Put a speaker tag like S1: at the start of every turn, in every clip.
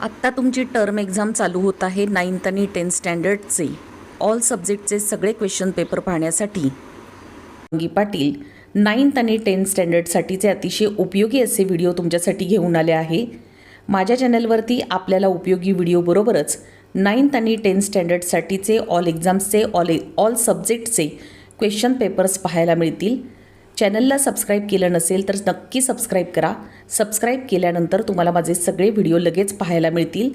S1: आत्ता तुमची term exam चालू होत आहे 9th आणि 10th स्टँडर्डचे ऑल सब्जेक्टचे सगळे क्वेश्चन पेपर पाहण्यासाठी अंगी पाटील 9th आणि 10th स्टँडर्डसाठीचे अतिशय उपयोगी असे व्हिडिओ तुमच्यासाठी घेऊन आले आहे। माझ्या चॅनलवरती आपल्याला उपयोगी व्हिडिओबरोबरच 9th आणि 10th स्टँडर्डसाठीचे ऑल एक्झाम्सचे ऑल सब्जेक्टचे क्वेश्चन पेपर्स पाहायला मिळतील। चॅनलला सबस्क्राईब केलं नसेल तर नक्की सबस्क्राईब करा। सबस्क्राईब केल्यानंतर तुम्हाला माझे सगळे व्हिडिओ लगेच पाहायला मिळतील।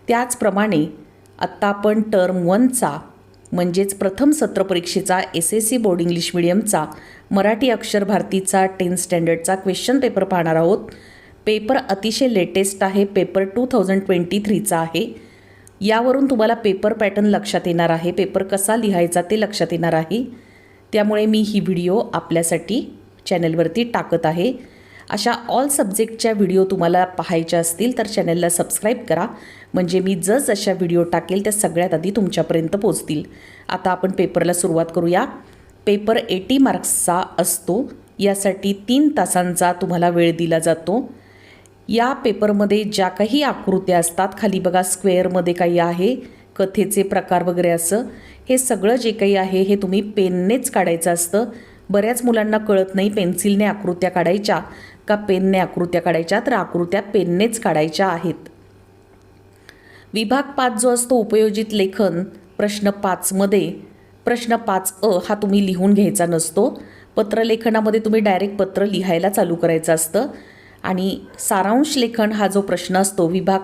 S1: त्याचप्रमाणे आत्ता आपण टर्म 1चा म्हणजेच प्रथम सत्र परीक्षेचा SSC बोर्ड इंग्लिश मीडियमचा मराठी अक्षर भारतीचा 10th स्टँडर्डचा क्वेश्चन पेपर पाहणार आहोत। पेपर अतिशय लेटेस्ट आहे, पेपर 2023चा आहे। यावरून तुम्हाला पेपर पॅटर्न लक्षात येणार आहे, पेपर कसा लिहायचा ते लक्षात येणार आहे। त्यामुळे मी ही व्हिडिओ आपल्यासाठी चॅनलवरती टाकत आहे। अशा ऑल सब्जेक्टच्या व्हिडिओ तुम्हाला पाहायच्या असतील तर चॅनलला सबस्क्राईब करा, म्हणजे मी जसजशा व्हिडिओ टाकेल त्या सगळ्यात आधी तुमच्यापर्यंत पोहोचतील। आता आपण पेपरला सुरुवात करूया। पेपर 80 मार्क्सचा असतो, यासाठी 3 तासांचा तुम्हाला वेळ दिला जातो। या पेपरमध्ये ज्या काही आकृत्या असतात, खाली बघा स्क्वेअरमध्ये काही आहे, कथेचे प्रकार वगैरे असं हे सगळं जे काही आहे हे तुम्ही पेननेच काढायचं असतं। बऱ्याच मुलांना कळत नाही पेन्सिलने आकृत्या काढायच्या का पेनने आकृत्या काढायच्या, तर आकृत्या पेननेच काढायच्या आहेत। विभाग 5 जो असतो उपयोजित लेखन, प्रश्न 5मध्ये प्रश्न 5अ हा तुम्ही लिहून घ्यायचा नसतो। पत्रलेखनामध्ये तुम्ही डायरेक्ट पत्र लिहायला चालू करायचं असतं। आणि सारांश लेखन हा जो प्रश्न असतो विभाग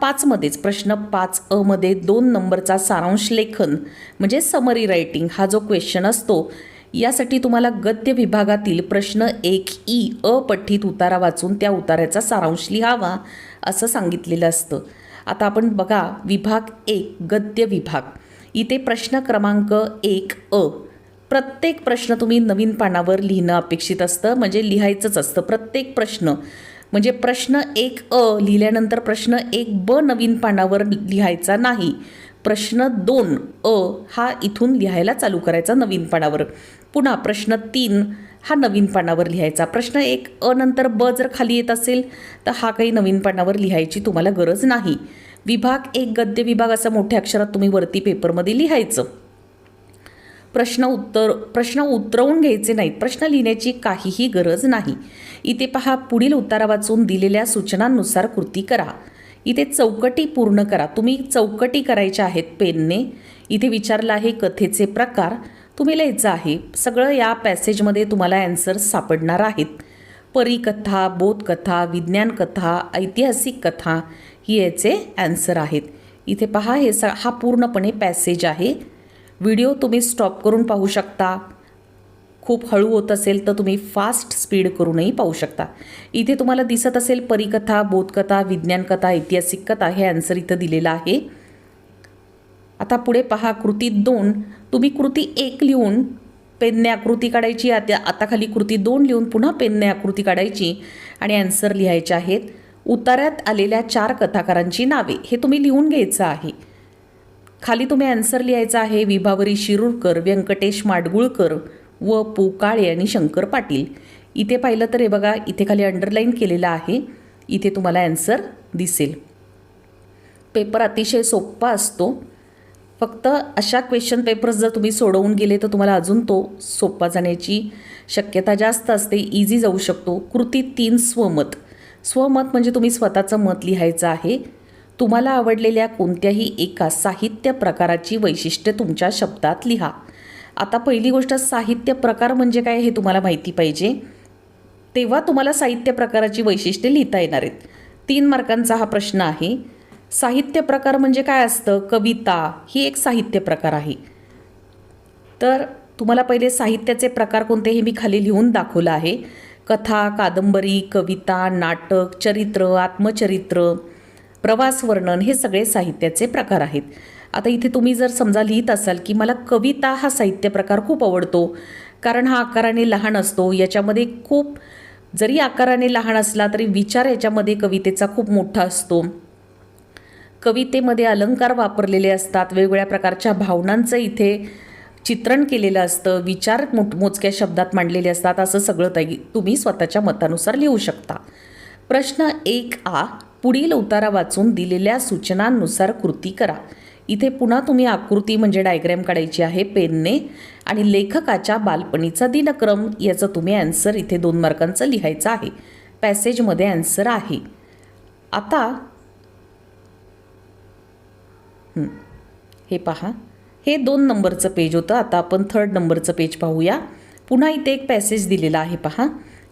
S1: 5मध्येच प्रश्न 5अ मध्ये 2 नंबरचा सारांश लेखन म्हणजे समरी रायटिंग हा जो क्वेश्चन असतो, यासाठी तुम्हाला गद्य विभागातील प्रश्न 1ई अपठित उतारा वाचून त्या उताऱ्याचा सारांश लिहावा असं सांगितलेलं असतं। आता आपण बघा विभाग 1 गद्य विभाग, इथे प्रश्न क्रमांक 1अ प्रत्येक प्रश्न तुम्ही नवीन पानावर लिहिणं अपेक्षित असतं, म्हणजे लिहायचंच असतं प्रत्येक प्रश्न। म्हणजे प्रश्न 1अ लिहिल्यानंतर प्रश्न 1ब नवीन पानावर लिहायचा नाही, प्रश्न 2अ हा इथून लिहायला चालू करायचा नवीन पानावर। पुन्हा प्रश्न 3 हा नवीन पानावर लिहायचा। प्रश्न 1अ नंतर ब जर खाली येत असेल तर हा काही नवीन पानावर लिहायची तुम्हाला गरज नाही। विभाग 1 गद्य विभाग असं मोठ्या अक्षरात तुम्ही वरती पेपरमध्ये लिहायचं। प्रश्न उतरवून घ्यायचे नाहीत, प्रश्न लिहिण्याची काहीही गरज नाही। इथे पहा पुढील उतारा वाचून दिलेल्या सूचनांनुसार कृती करा। इथे चौकटी पूर्ण करा, तुम्ही चौकटी करायच्या आहेत पेनने। इथे विचारलं आहे कथेचे प्रकार, तुम्ही लिहायचं आहे सगळं। या पॅसेजमध्ये तुम्हाला ॲन्सर्स सापडणार आहेत। परिकथा, बोधकथा, विज्ञान कथा, ऐतिहासिक कथा ही याचे ॲन्सर आहेत। इथे पहा हा पूर्णपणे पॅसेज आहे। व्हिडिओ तुम्ही स्टॉप करून पाहू शकता, खूप हळू होत असेल तर तुम्ही फास्ट स्पीड करूनही पाहू शकता। इथे तुम्हाला दिसत असेल परिकथा, बोधकथा, विज्ञान कथा, ऐतिहासिक कथा हे ॲन्सर इथं दिलेलं आहे। आता पुढे पहा कृती 2, तुम्ही कृती 1 लिहून पेनने आकृती काढायची, आता खाली कृती 2 लिहून पुन्हा पेनने आकृती काढायची आणि ॲन्सर लिहायचे आहेत। उतार्यात आलेल्या 4 कथाकारांची नावे हे तुम्ही लिहून घ्यायचं आहे। खाली तुम्ही ॲन्सर लिहायचा आहे विभावरी शिरूरकर, व्यंकटेश माडगुळकर व पु काळे आणि शंकर पाटील। इथे पाहिलं तर हे बघा इथे खाली अंडरलाईन केलेलं आहे, इथे तुम्हाला ॲन्सर दिसेल। पेपर अतिशय सोपा असतो, फक्त अशा क्वेश्चन पेपर्स जर तुम्ही सोडवून गेले तर तुम्हाला अजून तो सोपा जाण्याची शक्यता जास्त असते, इझी जाऊ शकतो। कृती 3 स्वमत म्हणजे तुम्ही स्वतःचं मत लिहायचं आहे। तुम्हाला आवडलेल्या कोणत्याही एका साहित्य प्रकाराची वैशिष्ट्ये तुमच्या शब्दात लिहा। आता पहिली गोष्ट साहित्य प्रकार म्हणजे काय हे तुम्हाला माहिती पाहिजे, तेव्हा तुम्हाला साहित्य प्रकाराची वैशिष्ट्ये लिहिता येणार आहेत। 3 मार्कांचा हा प्रश्न आहे। साहित्य प्रकार म्हणजे काय असतं, कविता ही एक साहित्य प्रकार आहे। तर तुम्हाला पहिले साहित्याचे प्रकार कोणते हे मी खाली लिहून दाखवलं आहे। कथा, कादंबरी, कविता, नाटक, चरित्र, आत्मचरित्र, प्रवास वर्णन हे सगळे साहित्याचे प्रकार आहेत। आता इथे तुम्ही जर समजा लिहित असाल की मला कविता हा साहित्य प्रकार खूप आवडतो, कारण हा आकाराने लहान असतो, याच्यामध्ये खूप जरी आकाराने लहान असला तरी विचार याच्यामध्ये कवितेचा खूप मोठा असतो। कवितेमध्ये अलंकार वापरलेले असतात, वेगवेगळ्या प्रकारच्या भावनांचं इथे चित्रण केलेलं असतं, विचार मोजक्या शब्दात मांडलेले असतात। असं सगळं तुम्ही स्वतःच्या मतानुसार लिहू शकता। प्रश्न 1आ पुढील उतारा वाचून दिलेल्या सूचनांनुसार कृती करा. इथे पुन्हा तुम्ही आकृती म्हणजे डायग्रॅम काढायची आहे पेनने आणि लेखकाच्या बालपणीचा दिनक्रम याचं तुम्ही ॲन्सर इथे 2 मार्कांचं लिहायचं आहे. पॅसेजमध्ये ॲन्सर आहे. आता हे पहा, हे 2 नंबरचं पेज होतं. आता आपण 3rd नंबरचं पेज पाहूया. पुन्हा इथे एक पॅसेज दिलेला आहे पहा,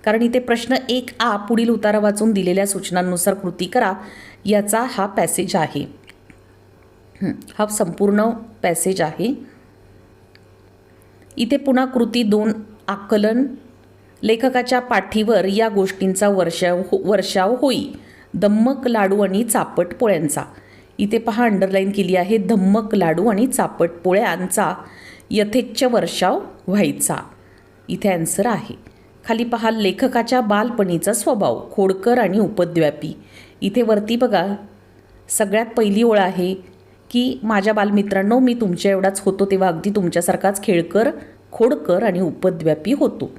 S1: कारण इथे प्रश्न 1A पुढील उतारा वाचून दिलेल्या सूचनांनुसार कृती करा याचा हा पॅसेज आहे. हा संपूर्ण पॅसेज आहे. इथे पुन्हा कृती 2 आकलन. लेखकाच्या पाठीवर या गोष्टींचा वर्षाव होई. धम्मक लाडू आणि चापट पोळ्यांचा. इथे पहा अंडरलाईन केली आहे, धम्मक लाडू आणि चापट पोळ्यांचा यथेच्छ वर्षाव व्हायचा. इथे ॲन्सर आहे. खाली पहा लेखकाच्या बालपणीचा स्वभाव, खोडकर आणि उपद्व्यापी. इथे वरती बघा सगळ्यात पहिली ओळ आहे की माझ्या बालमित्रांनो मी तुमच्या एवढाच होतो तेव्हा अगदी तुमच्यासारखाच खेळकर, खोडकर आणि उपद्व्यापी होतो.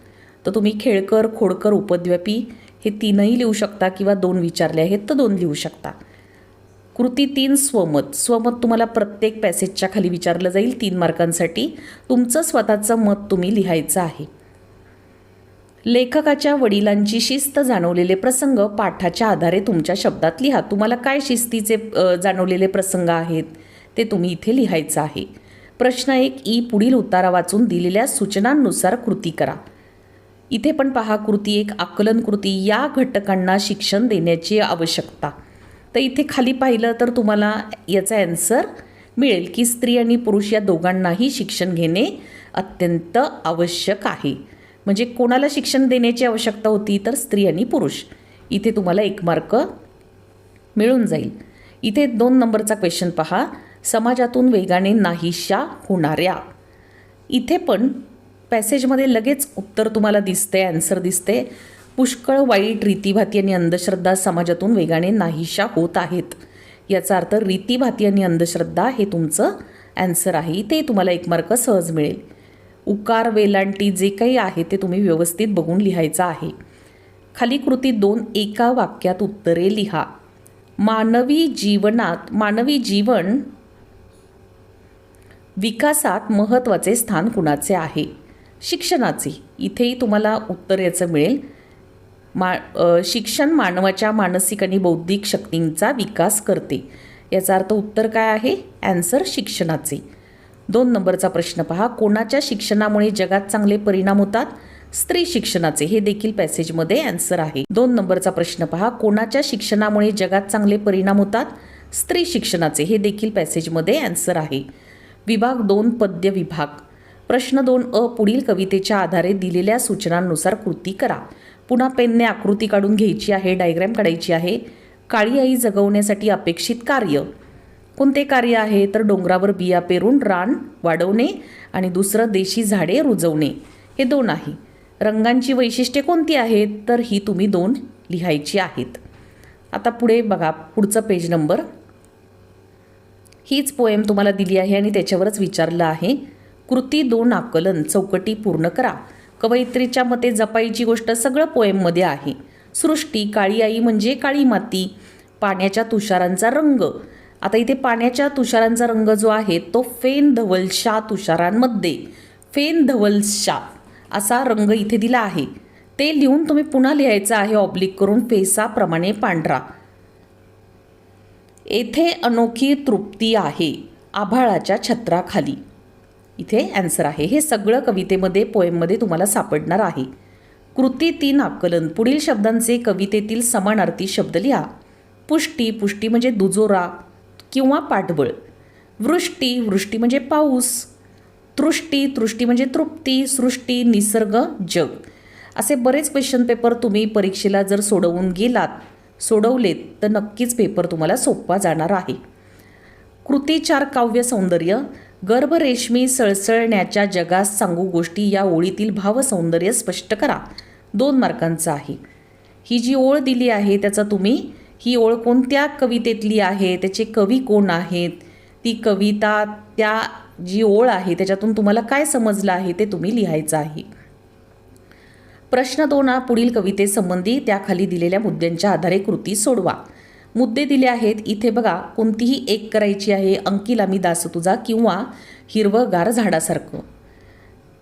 S1: तर तुम्ही खेळकर, खोडकर, उपद्व्यापी हे 3ही लिहू शकता किंवा 2 विचारले आहेत तर 2 लिहू शकता. कृती 3 स्वमत. स्वमत तुम्हाला प्रत्येक पॅसेजच्या खाली विचारलं जाईल 3 मार्कांसाठी. तुमचं स्वतःचं मत तुम्ही लिहायचं आहे. लेखकाच्या वडिलांची शिस्त जाणवलेले प्रसंग पाठाच्या आधारे तुमच्या शब्दात लिहा. तुम्हाला काय शिस्तीचे जाणवलेले प्रसंग आहेत ते तुम्ही इथे लिहायचं आहे. प्रश्न 1 पुढील उतारा वाचून दिलेल्या सूचनांनुसार कृती करा. इथे पण पहा कृती 1 आकलन कृती. या घटकांना शिक्षण देण्याची आवश्यकता. तर इथे खाली पाहिलं तर तुम्हाला याचा ॲन्सर मिळेल की स्त्री आणि पुरुष या दोघांनाही शिक्षण घेणे अत्यंत आवश्यक आहे. म्हणजे कोणाला शिक्षण देण्याची आवश्यकता होती तर स्त्री आणि पुरुष. इथे तुम्हाला 1 मार्क मिळून जाईल. इथे 2 नंबरचा क्वेश्चन पहा, समाजातून वेगाने नाहीशा होणाऱ्या. इथे पण पॅसेजमध्ये लगेच उत्तर तुम्हाला दिसते, ॲन्सर दिसते. पुष्कळ वाईट रीतीभाती आणि अंधश्रद्धा समाजातून वेगाने नाहीशा होत आहेत. याचा अर्थ रीतीभाती आणि अंधश्रद्धा हे तुमचं ॲन्सर आहे. इथे तुम्हाला 1 मार्क सहज मिळेल. उकार, वेलांटी जे काही आहे ते तुम्ही व्यवस्थित बघून लिहायचं आहे. खाली कृती 2 एका वाक्यात उत्तरे लिहा. मानवी जीवन विकासात महत्त्वाचे स्थान कुणाचे आहे? शिक्षणाचे. इथेही तुम्हाला उत्तर याचं मिळेल. शिक्षण मानवाच्या मानसिक आणि बौद्धिक शक्तींचा विकास करते. याचा अर्थ उत्तर काय आहे? ॲन्सर शिक्षणाचे. 2 नंबरचा प्रश्न पहा, कोणाच्या शिक्षणामुळे जगात चांगले परिणाम होतात? स्त्री शिक्षणाचे. हे देखील पॅसेजमध्ये ॲन्सर आहे. 2 नंबरचा प्रश्न पहा, कोणाच्या शिक्षणामुळे जगात चांगले परिणाम होतात? स्त्री शिक्षणाचे. हे देखील पॅसेजमध्ये ॲन्सर आहे. विभाग 2 पद्य विभाग. प्रश्न 2 पुढील कवितेच्या आधारे दिलेल्या सूचनांनुसार कृती करा. पुन्हा पेनने आकृती काढून घ्यायची आहे, डायग्रॅम काढायची आहे. काळी आई जगवण्यासाठी अपेक्षित कार्य. कोणते कार्य आहे तर डोंगरावर बिया पेरून रान वाढवणे आणि दुसरं देशी झाडे रुजवणे. हे 2 आहे. रंगांची वैशिष्ट्ये कोणती आहेत तर ही तुम्ही 2 लिहायची आहेत. आता पुढे बघा पुढचं पेज नंबर. हीच पोएम तुम्हाला दिली आहे आणि त्याच्यावरच विचारलं आहे. कृती 2 आकलन. चौकटी पूर्ण करा. कवयित्रीच्या मते जपाईची गोष्ट सगळं पोएममध्ये आहे. सृष्टी, काळी आई म्हणजे काळी माती. पाण्याच्या तुषारांचा रंग. आता इथे पाण्याच्या तुषारांचा रंग जो आहे तो फेन धवलशा तुषारांमध्ये, फेन धवलशा असा रंग इथे दिला आहे. ते लिहून तुम्ही पुन्हा लिहायचं आहे ऑब्लिक करून, फेसाप्रमाणे पांढरा. येथे अनोखी तृप्ती आहे आभाळाच्या छत्राखाली. इथे ॲन्सर आहे. हे सगळं कवितेमध्ये पोएममध्ये तुम्हाला सापडणार आहे. कृती 3 आकलन. पुढील शब्दांचे कवितेतील समानार्थी शब्द लिहा. पुष्टी. पुष्टी म्हणजे दुजोरा किंवा पाठबळ. वृष्टी. वृष्टी म्हणजे पाऊस. तृष्टी. तृष्टी म्हणजे तृप्ती. सृष्टी, निसर्ग, जग. असे बरेच क्वेश्चन पेपर तुम्ही परीक्षेला जर सोडवलेत तर नक्कीच पेपर तुम्हाला सोपा जाणार आहे. कृती 4 काव्य सौंदर्य. गर्भरेशमी सळसळण्याच्या जगास सांगू गोष्टी या ओळीतील भावसौंदर्य स्पष्ट करा. 2 मार्कांचं आहे. ही जी ओळ दिली आहे त्याचा तुम्ही ही ओळ कोणत्या कवितेतली आहे, त्याचे कवी कोण आहेत, ती कविता, त्या जी ओळ आहे त्याच्यातून तुम्हाला काय समजलं आहे ते तुम्ही लिहायचं आहे. प्रश्न 2 पुढील कवितेसंबंधी त्याखाली दिलेल्या मुद्द्यांच्या आधारे कृती सोडवा. मुद्दे दिले आहेत. इथे बघा, कोणतीही एक करायची आहे. अंकीला मी दास तुझा किंवा हिरवंगार झाडासारखं.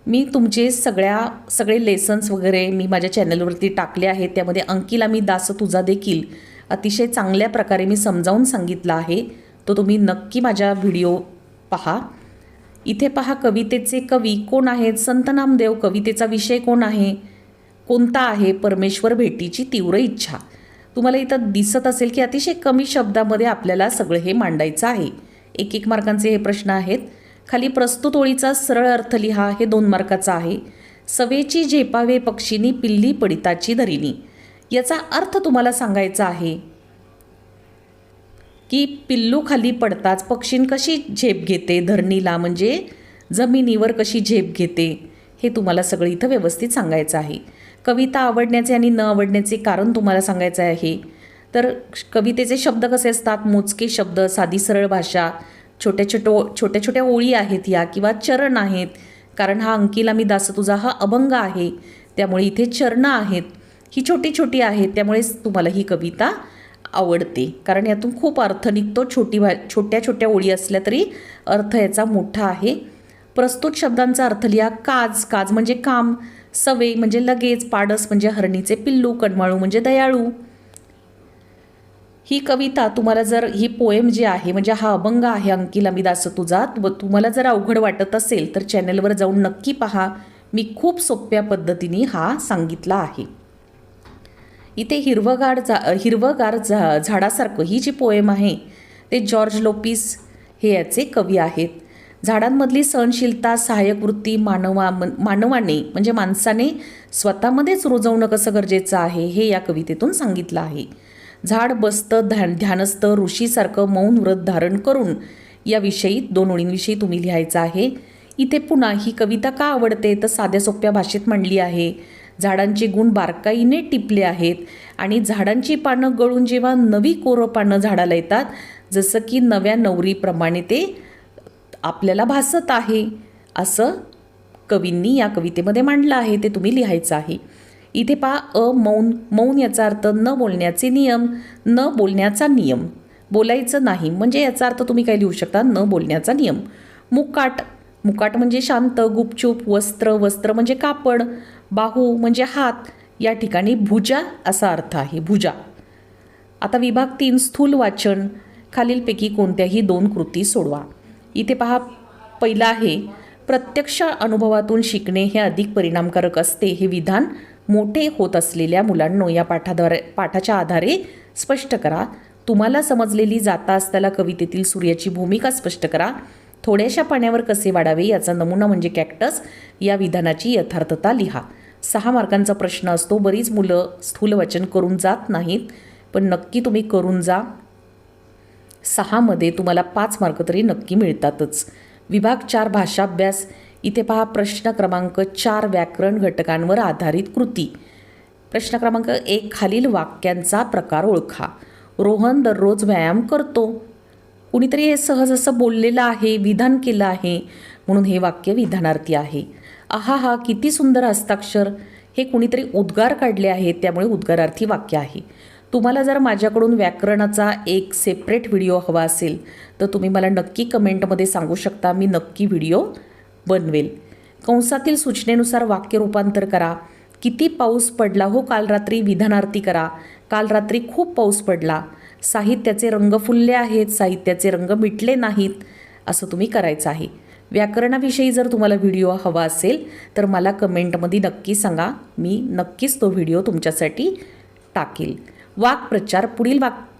S1: मी तुमचे सगळे लेसन्स वगैरे मी माझ्या चॅनलवरती टाकले आहेत. त्यामध्ये अंकीला मी दास तुझा देखील अतिशय चांगल्या प्रकारे मी समजावून सांगितलं आहे. तो तुम्ही नक्की माझ्या व्हिडिओ पहा. इथे पहा, कवितेचे कवी कोण आहेत? संत नामदेव. कवितेचा विषय कोण आहे? कोणता आहे? परमेश्वर भेटीची तीव्र इच्छा. तुम्हाला इथं दिसत असेल की अतिशय कमी शब्दामध्ये आपल्याला सगळं हे मांडायचं आहे. 1-1 मार्कांचे हे प्रश्न आहेत. खाली प्रस्तुत ओळीचा सरळ अर्थ लिहा, हे 2 मार्काचा आहे. सवेची झेपावे पक्षिनी पिल्ली पडिताची धरिणी. याचा अर्थ तुम्हाला सांगायचा आहे की पिल्लू खाली पडताच पक्षीन कशी झेप घेते धरणीला, म्हणजे जमिनीवर कशी झेप घेते, हे तुम्हाला सगळं इथं व्यवस्थित सांगायचं आहे. कविता आवडण्याचे आणि न आवडण्याचे कारण तुम्हाला सांगायचं आहे. तर कवितेचे शब्द कसे असतात? मोजके शब्द, साधी सरळ भाषा, छोट्या छोट्या ओळी आहेत या, किंवा चरण आहेत. कारण हा अंकीला मी दास तुझा हा अभंग आहे, त्यामुळे इथे चरणं आहेत. ही छोटी छोटी आहेत, त्यामुळेच तुम्हाला ही कविता आवडते. कारण यातून खूप अर्थ निघतो. छोट्या छोट्या ओळी असल्या तरी अर्थ याचा मोठा आहे. प्रस्तुत शब्दांचा अर्थ लिहा. काज, काज म्हणजे काम. सवे म्हणजे लगेच. पाडस म्हणजे हरणीचे पिल्लू. कणवाळू म्हणजे दयाळू. ही कविता तुम्हाला जर, ही पोएम जी आहे म्हणजे हा अभंग आहे अंकीला मी दास तुझा, तुम्हाला जर अवघड वाटत असेल तर चॅनलवर जाऊन नक्की पहा. मी खूप सोप्या पद्धतीने हा सांगितला आहे. इथे हिरवगार झाडासारखं ही जी पोएम आहे ते जॉर्ज लोपिस हे याचे कवी आहेत. झाडांमधली सहनशीलता, सहाय्यक वृत्ती मानवाने म्हणजे माणसाने स्वतःमध्येच रुजवणं कसं गरजेचं आहे हे या कवितेतून सांगितलं आहे. झाड बसतं ध्यानस्थ ऋषीसारखं मौन व्रत धारण करून याविषयी 2 ओळींविषयी तुम्ही लिहायचं आहे. इथे पुन्हा ही कविता का आवडते तर साध्या सोप्या भाषेत मांडली आहे. झाडांचे गुण बारकाईने टिपले आहेत आणि झाडांची पानं गळून जेव्हा नवी कोरं पानं झाडाला येतात, जसं की नव्या नवरीप्रमाणे ते आपल्याला भासत आहे, असं कवींनी या कवितेमध्ये मांडलं आहे. ते तुम्ही लिहायचं आहे. इथे पहा, मौन याचा अर्थ न बोलण्याचे नियम, न बोलण्याचा नियम, बोलायचं नाही म्हणजे याचा अर्थ तुम्ही काय लिहू शकता? न बोलण्याचा नियम. मुकाट म्हणजे शांत, गुपचूप. वस्त्र म्हणजे कापड. बाहू म्हणजे हात. या ठिकाणी भुजा असा अर्थ आहे, भुजा. आता विभाग 3 स्थूल वाचन. खालीलपैकी कोणत्याही 2 कृती सोडवा. इथे पहा, पहिला आहे प्रत्यक्ष अनुभवातून शिकणे हे अधिक परिणामकारक असते. हे विधान मोठे होत असलेल्या मुलांनो या पाठाच्या आधारे स्पष्ट करा. तुम्हाला समजलेली जाता असताना कवितेतील सूर्याची भूमिका स्पष्ट करा. थोड्याशा पाण्यावर कसे वाढावे याचा नमुना म्हणजे कॅक्टस. या विधानाची यथार्थता लिहा. 6 मार्कांचा प्रश्न असतो. बरीच मुलं स्थूल वाचन करून जात नाहीत, पण नक्की तुम्ही करून जा. 6 मध्ये तुम्हाला 5 मार्क तरी नक्की मिळतातच. विभाग 4 भाषाभ्यास. इथे पहा, प्रश्न क्रमांक 4 व्याकरण घटकांवर आधारित कृती. प्रश्न क्रमांक 1 खालील वाक्यांचा प्रकार ओळखा. रोहन दररोज व्यायाम करतो. कुणीतरी हे सहज असं बोललेलं आहे, विधान केलं आहे, म्हणून हे वाक्य विधानार्थी आहे. आहा हा किती सुंदर हस्ताक्षर, हे कुणीतरी उद्गार काढले आहेत, त्यामुळे उद्गारार्थी वाक्य आहे. तुम्हाला जर माझ्याकडून व्याकरणाचा एक सेपरेट व्हिडिओ हवा असेल तर तुम्ही मला नक्की कमेंटमध्ये सांगू शकता. मी नक्की व्हिडिओ बनवेल. कंसातील सूचनेनुसार वाक्य रूपांतर करा. किती पाऊस पडला हो काल रात्री विधानार्थी करा. काल रात्री खूप पाऊस पडला. साहित्याचे रंग फुलले आहेत, साहित्याचे रंग मिटले नाहीत, असं तुम्ही करायचं आहे. व्याकरणाविषयी जर तुम्हाला व्हिडिओ हवा असेल तर मला कमेंटमध्ये नक्की सांगा. मी नक्कीच तो व्हिडिओ तुमच्यासाठी टाकेल. वाक्प्रचार.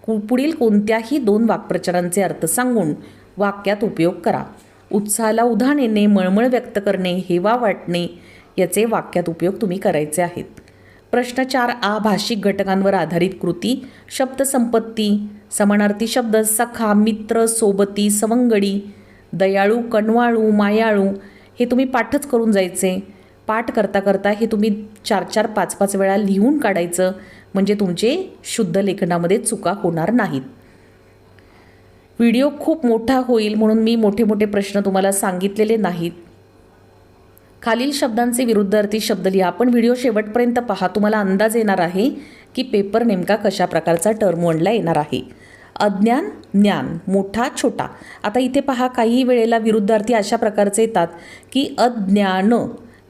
S1: पुढील कोणत्याही 2 वाक्प्रचारांचे अर्थ सांगून वाक्यात उपयोग करा. उत्साहाला उधाण येणे, मळमळ व्यक्त करणे, हेवा वाटणे याचे वाक्यात उपयोग तुम्ही करायचे आहेत. प्रश्न 4 भाषिक घटकांवर आधारित कृती. शब्दसंपत्ती. समानार्थी शब्द सखा, मित्र, सोबती, सवंगडी, दयाळू, कणवाळू, मायाळू हे तुम्ही पाठच करून जायचे. पाठ करता करता हे तुम्ही 4-4, 5-5 वेळा लिहून काढायचं, म्हणजे तुमचे शुद्ध लेखनामध्ये चुका होणार नाहीत. व्हिडिओ खूप मोठा होईल म्हणून मी मोठे मोठे प्रश्न तुम्हाला सांगितलेले नाहीत. खालील शब्दांचे विरुद्धार्थी शब्द लिहा. आपण व्हिडिओ शेवटपर्यंत पहा. तुम्हाला अंदाज येणार आहे की पेपर नेमका कशा प्रकारचा टर्म 1ला येणार आहे. अज्ञान, ज्ञान, मोठा छोटा. आता इथे पहा, काही वेळेला विरुद्धार्थी अशा प्रकारचे येतात की अज्ञान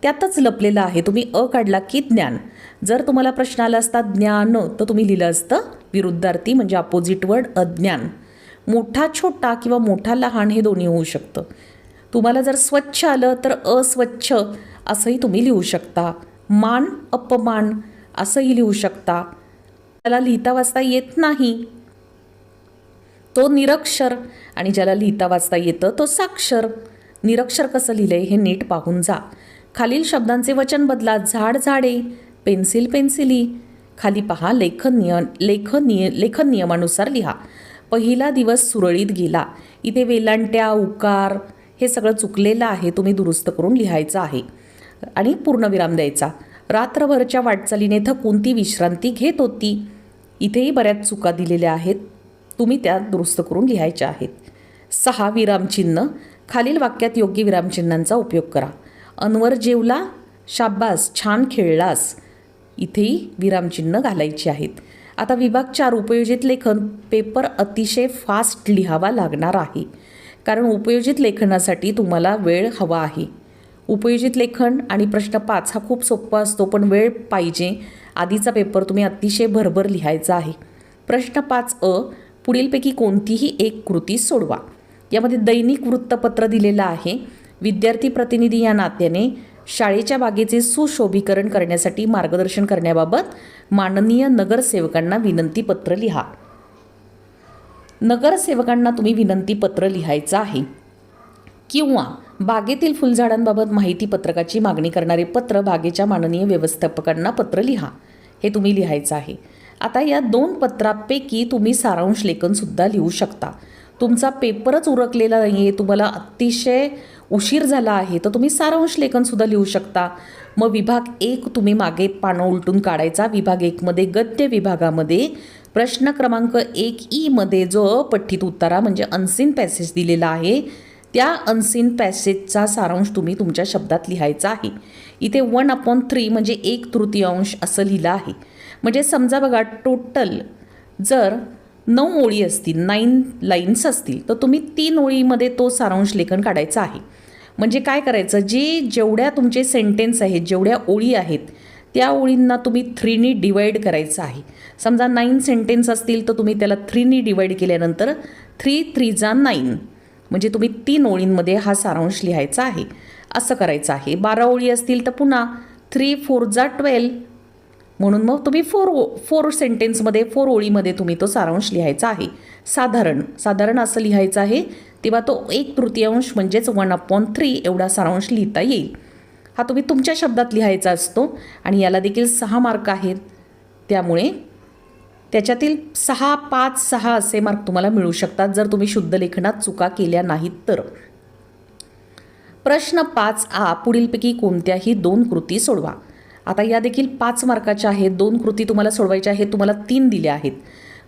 S1: त्यातच लपलेलं आहे. तुम्ही अ काढला की ज्ञान. जर तुम्हाला प्रश्न आला असता ज्ञान तर तुम्ही लिहिलं असतं विरुद्धार्थी म्हणजे अपोजिट वर्ड अज्ञान. मोठा छोटा किंवा मोठा लहान हे दोन्ही होऊ शकतं. तुम्हाला जर स्वच्छ आलं तर अस्वच्छ असंही तुम्ही लिहू शकता. मान अपमान असंही लिहू शकता. त्याला लिहिता वाचता येत नाही तो निरक्षर आणि ज्याला लिहिता वाचता येतं तो साक्षर. निरक्षर कसं लिहिलंय हे नीट पाहून जा. खालील शब्दांचे वचन बदला. झाड झाडे, पेन्सिल पेन्सिली. खाली पहा, लेखन नियमानुसार लिहा. पहिला दिवस सुरळीत गेला. इथे वेलांट्या उकार हे सगळं चुकलेलं आहे, तुम्ही दुरुस्त करून लिहायचं आहे आणि पूर्णविराम द्यायचा. रात्रभरच्या वाटचालीने थकून ती विश्रांती घेत होती. इथेही बऱ्याच चुका दिलेल्या आहेत, तुम्ही त्या दुरुस्त करून लिहायच्या आहेत. 6 विरामचिन्ह. खालील वाक्यात योग्य विरामचिन्हांचा उपयोग करा. अनवर जेवला, शाब्बास, छान खेळलास. इथेही विरामचिन्ह घालायची आहेत. आता विभाग 4 उपयोजित लेखन. पेपर अतिशय फास्ट लिहावा लागणार आहे कारण उपयोजित लेखनासाठी तुम्हाला वेळ हवा आहे. उपयोजित लेखन आणि प्रश्न 5 हा खूप सोपा असतो पण वेळ पाहिजे. आधीचा पेपर तुम्ही अतिशय भरभर लिहायचा आहे. प्रश्न 5 पुढीलपैकी कोणतीही एक कृती सोडवा. यामध्ये दैनिक वृत्तपत्र दिलेलं आहे. विद्यार्थी प्रतिनिधी या नात्याने शाळेच्या बागेचे सुशोभीकरण करण्यासाठी मार्गदर्शन करण्याबाबत माननीय नगरसेवकांना विनंतीपत्र लिहा. नगरसेवकांना तुम्ही विनंतीपत्र लिहायचं आहे किंवा बागेतील फुलझाडांबाबत माहिती पत्रकाची मागणी करणारे पत्र बागेच्या माननीय व्यवस्थापकांना पत्र लिहा. हे तुम्ही लिहायचं आहे. आता या 2 पत्रापैकी तुम्ही सारांश लेखनसुद्धा लिहू शकता. तुमचा पेपरच उरकलेला नाही आहे, तुम्हाला अतिशय उशीर झाला आहे, तर तुम्ही सारांश लेखनसुद्धा लिहू शकता. मग विभाग 1 तुम्ही मागे पानं उलटून काढायचा. विभाग 1मध्ये गद्य विभागामध्ये प्रश्न क्रमांक 1 मध्ये जो अपठित उत्तरा म्हणजे अनसीन पॅसेज दिलेला आहे त्या अनसीन पॅसेजचा सारांश तुम्ही तुमच्या शब्दात लिहायचा आहे. इथे 1/3 म्हणजे 1/3 असं लिहिलं आहे. म्हणजे समजा बघा, टोटल जर 9 ओळी असतील, 9 लाईन्स असतील, तर तुम्ही 3 ओळीमध्ये तो सारांश लेखन काढायचं आहे. म्हणजे काय करायचं, जेवढ्या तुमचे सेंटेन्स आहेत, जेवढ्या ओळी आहेत, त्या ओळींना तुम्ही 3ने डिवाईड करायचं आहे. समजा 9 सेंटेन्स असतील तर तुम्ही त्याला 3ने डिवाईड केल्यानंतर 3 3 जा 9 म्हणजे तुम्ही 3 ओळींमध्ये हा सारांश लिहायचा आहे. असं करायचं आहे. 12 ओळी असतील तर पुन्हा 3 4 जा 12 म्हणून मग तुम्ही 4 सेंटेन्समध्ये 4 ओळीमध्ये तुम्ही तो सारांश लिहायचा आहे. साधारण असं लिहायचं आहे. तेव्हा तो 1/3 म्हणजेच 1/3 एवढा सारांश लिहिता येईल. हा तुम्ही तुमच्या शब्दात लिहायचा असतो आणि याला देखील 6 मार्क आहेत. त्यामुळे त्याच्यातील 6, 5, 6 असे मार्क तुम्हाला मिळू शकतात जर तुम्ही शुद्ध लेखनात चुका केल्या नाहीत तर. प्रश्न 5 पुढीलपैकी कोणत्याही 2 कृती सोडवा. आता या देखील 5 मार्काच्या आहेत. 2 कृती तुम्हाला सोडवायच्या आहेत. तुम्हाला 3 दिल्या आहेत.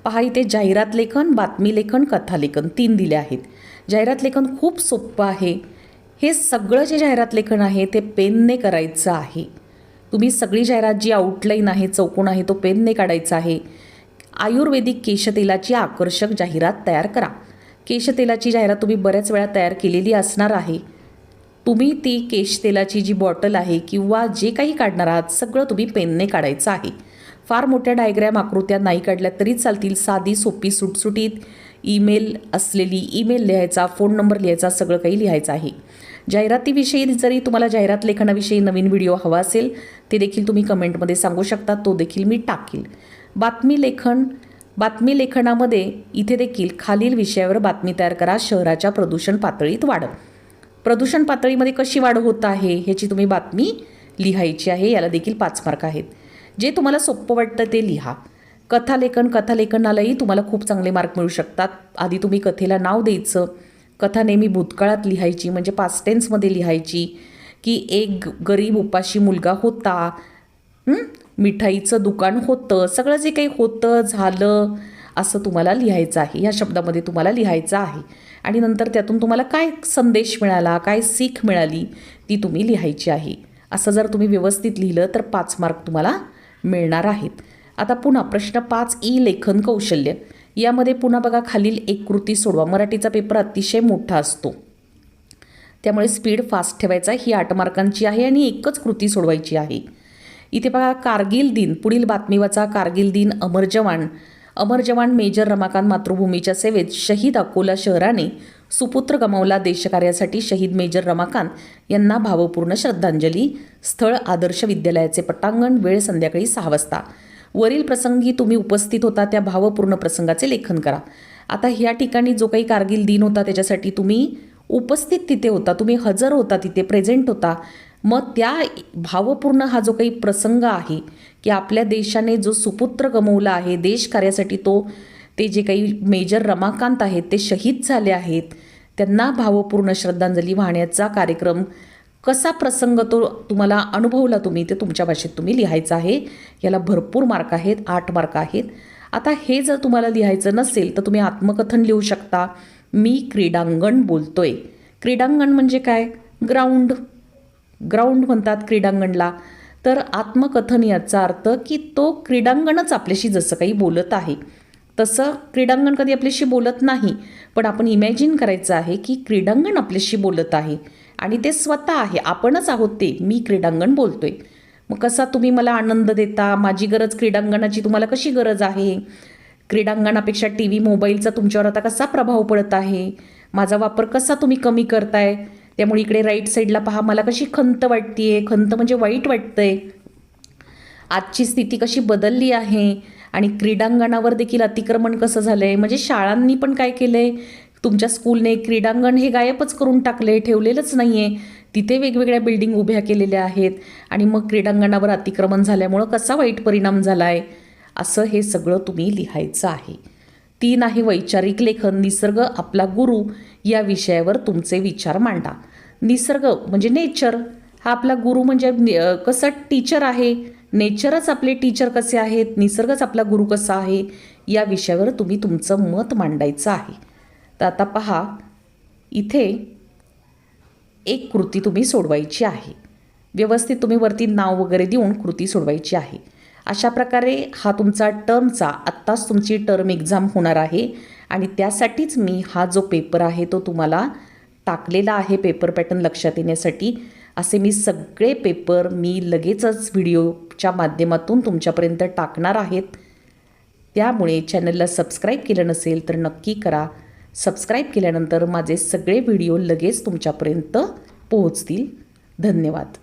S1: पहा, इथे जाहिरात लेखन, बातमी लेखन, कथा लेखन 3 दिले आहेत. जाहिरात लेखन खूप सोपं आहे. हे सगळं जे जाहिरात लेखन आहे ते पेनने करायचं आहे. तुम्ही सगळी जाहिरात जी आउटलाईन आहे, चौकोन आहे, तो पेनने काढायचा आहे. आयुर्वेदिक केशतेलाची आकर्षक जाहिरात तयार करा. केशतेलाची जाहिरात तुम्ही बऱ्याच वेळा तयार केलेली असणार आहे. तुम्ही ती केशतेलाची जी बॉटल आहे किंवा जे काही काढणार आहात सगळं तुम्ही पेनने काढायचं आहे. फार मोठ्या डायग्रॅम आकृत्या नाही काढल्या तरी चालतील. साधी सोपी सुटसुटीत ईमेल असलेली ईमेल लिहायचा, फोन नंबर लिहायचा, सगळं काही लिहायचं आहे. जाहिरातीविषयी जरी तुम्हाला जाहिरात लेखनाविषयी नवीन व्हिडिओ हवा असेल ते देखील तुम्ही कमेंटमध्ये सांगू शकता, तो देखील मी टाकेल. बातमी लेखनामध्ये इथे देखील खालील विषयावर बातमी तयार करा. शहराच्या प्रदूषण पातळीत वाढ. प्रदूषण पातळीमध्ये कशी वाढ होत आहे ह्याची तुम्ही बातमी लिहायची आहे. याला देखील 5 मार्क आहेत. जे तुम्हाला सोपं वाटतं ते लिहा. कथालेखनालाही तुम्हाला खूप चांगले मार्क मिळू शकतात. आधी तुम्ही कथेला नाव द्यायचं. कथा नेहमी भूतकाळात लिहायची म्हणजे पास्ट टेन्समध्ये लिहायची की एक गरीब उपाशी मुलगा होता, मिठाईचं दुकान होतं, सगळं जे काही होतं झालं असं तुम्हाला लिहायचं आहे. ह्या शब्दामध्ये तुम्हाला लिहायचं आहे आणि नंतर त्यातून तुम्हाला काय संदेश मिळाला, काय सीख मिळाली ती तुम्ही लिहायची आहे. असं जर तुम्ही व्यवस्थित लिहिलं तर 5 मार्क तुम्हाला मिळणार आहेत. आता पुन्हा प्रश्न 5 लेखन कौशल्य. यामध्ये पुन्हा बघा खालील एक कृती सोडवा. मराठीचा पेपर अतिशय मोठा असतो, त्यामुळे स्पीड फास्ट ठेवायचा. ही 8 मार्कांची आहे आणि एकच कृती सोडवायची आहे. इथे बघा कारगिल दिन, पुढील बातमी वाचा. कारगिल दिन अमर जवान मेजर रमाकांत मातृभूमीच्या सेवेत शहीद अकोला शहराने सुपुत्र गमावला. देशकार्यासाठी शहीद मेजर रमाकांत यांना भावपूर्ण श्रद्धांजली. स्थळ आदर्श विद्यालयाचे पटांगण. वेळ संध्याकाळी 6 वाजता. वरील प्रसंगी तुम्ही उपस्थित होता त्या भावपूर्ण प्रसंगाचे लेखन करा. आता ह्या ठिकाणी जो काही कारगिल दिन होता त्याच्यासाठी तुम्ही उपस्थित तिथे होता, तुम्ही हजर होता, तिथे प्रेझेंट होता. मग त्या भावपूर्ण हा जो काही प्रसंग आहे की आपल्या देशाने जो सुपुत्र गमावला आहे देश कार्यासाठी, ते जे काही मेजर रमाकांत आहेत ते शहीद झाले आहेत, त्यांना भावपूर्ण श्रद्धांजली वाहण्याचा कार्यक्रम, कसा प्रसंग तो तुम्हाला अनुभवला तुम्ही, ते तुमच्या भाषेत तुम्ही लिहायचं आहे. याला भरपूर मार्क आहेत, 8 मार्क आहेत. आता हे जर तुम्हाला लिहायचं नसेल तर तुम्ही आत्मकथन लिहू शकता. मी क्रीडांगण बोलतोय. क्रीडांगण म्हणजे काय? ग्राउंड म्हणतात क्रीडांगणला. तर आत्मकथन याचा अर्थ की तो क्रीडांगणच आपल्याशी जसं काही बोलत आहे तसं क्रीडांगण कधी आपल्याशी बोलत नाही, पण आपण इमॅजिन करायचं आहे की क्रीडांगण आपल्याशी बोलत आहे आणि ते स्वतः आहे, आपणच आहोत ते. मी क्रीडांगण बोलतोय. मग कसा तुम्ही मला आनंद देता, माझी गरज क्रीडांगणाची तुम्हाला कशी गरज आहे, क्रीडांगणापेक्षा टी व्ही मोबाईलचा तुमच्यावर आता कसा प्रभाव पडत आहे, माझा वापर कसा तुम्ही कमी करताय, त्यामुळे इकडे राईट साईडला पहा मला कशी खंत वाटतेय. खंत म्हणजे वाईट वाटतंय. आजची स्थिती कशी बदलली आहे आणि क्रीडांगणावर देखील अतिक्रमण कसं झालं आहे. म्हणजे शाळांनी पण काय केलं आहे, तुमच्या स्कूलने क्रीडांगण हे गायबच करून टाकले, ठेवलेलंच नाही आहे. तिथे वेगवेगळ्या बिल्डिंग उभ्या केलेल्या आहेत आणि मग क्रीडांगणावर अतिक्रमण झाल्यामुळं कसा वाईट परिणाम झाला आहे, असं हे सगळं तुम्ही लिहायचं आहे. 3 आहे वैचारिक लेखन. निसर्ग आपला गुरु या विषयावर तुमचे विचार मांडा. निसर्ग म्हणजे नेचर, हा आपला गुरु म्हणजे कसं टीचर आहे, नेचरच आपले टीचर कसे आहेत, निसर्गच आपला गुरु कसा आहे, या विषयावर तुम्ही तुमचं मत मांडायचं आहे. तर आता पहा, इथे एक कृती तुम्ही सोडवायची आहे. व्यवस्थित तुम्ही वरती नाव वगैरे देऊन कृती सोडवायची आहे. अशा प्रकारे हा तुमचा टर्मचा, आत्ताच तुमची टर्म एक्झाम होणार आहे आणि त्यासाठीच मी हा जो पेपर आहे तो तुम्हाला टाकलेला आहे. पेपर पॅटर्न लक्षात येण्यासाठी असे मी सगळे पेपर लगेचच व्हिडिओच्या माध्यमातून तुमच्यापर्यंत टाकणार आहेत. त्यामुळे चॅनलला सबस्क्राईब केलं नसेल तर नक्की करा. सबस्क्राईब केल्यानंतर माझे सगळे व्हिडिओ लगेच तुमच्यापर्यंत पोहोचतील. धन्यवाद.